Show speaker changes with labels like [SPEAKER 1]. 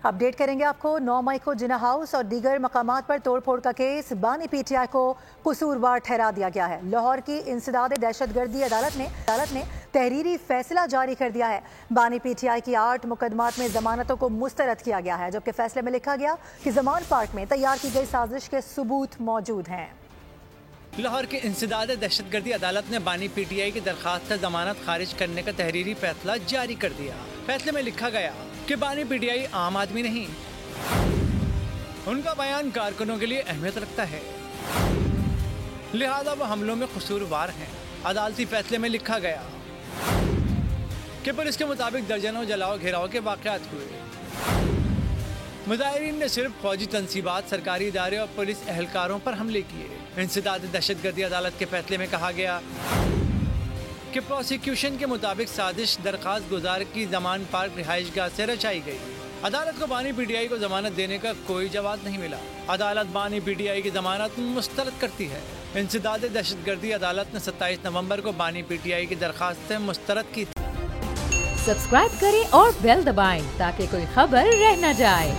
[SPEAKER 1] Update کریں گے آپ کو 9 مئی کو جناح ہاؤس اور دیگر مقامات پر توڑ پھوڑ کا کیس بانی پی ٹی آئی کو قصوروار ٹھہرا دیا گیا ہے۔ لاہور کی انسداد دہشت گردی عدالت نے تحریری فیصلہ جاری کر دیا ہے۔ بانی پی ٹی آئی کی 8 مقدمات میں ضمانتوں کو مسترد کیا گیا ہے، جبکہ فیصلے میں لکھا گیا کہ ضمان پارک میں تیار کی گئی سازش کے ثبوت موجود ہیں۔
[SPEAKER 2] لاہور کی انسداد دہشت گردی عدالت نے بانی پی ٹی آئی کی درخواست سے ضمانت خارج کرنے کا تحریری فیصلہ جاری کر دیا۔ فیصلے میں لکھا گیا کہ بانی پی ٹی آئی عام آدمی نہیں، ان کا بیان کارکنوں کے لیے اہمیت رکھتا ہے، لہذا وہ حملوں میں قصوروار ہیں۔ عدالتی فیصلے میں لکھا گیا کہ پولیس کے مطابق درجنوں جلاؤ گھیراؤ کے واقعات ہوئے۔ مظاہرین نے صرف فوجی تنصیبات، سرکاری ادارے اور پولیس اہلکاروں پر حملے کیے۔ انسداد دہشت گردی عدالت کے فیصلے میں کہا گیا کہ پروسیکیوشن کے مطابق سازش درخواست گزار کی زمان پارک رہائش گاہ سے رچائی گئی۔ عدالت کو بانی پی ٹی آئی کو ضمانت دینے کا کوئی جواز نہیں ملا۔ عدالت بانی پی ٹی آئی کی ضمانت مسترد کرتی ہے۔ انسداد دہشت گردی عدالت نے 27 نومبر کو بانی پی ٹی آئی کی درخواست سے مسترد کی تھی۔
[SPEAKER 3] سبسکرائب کریں اور بیل دبائیں تاکہ کوئی خبر رہ نہ جائے۔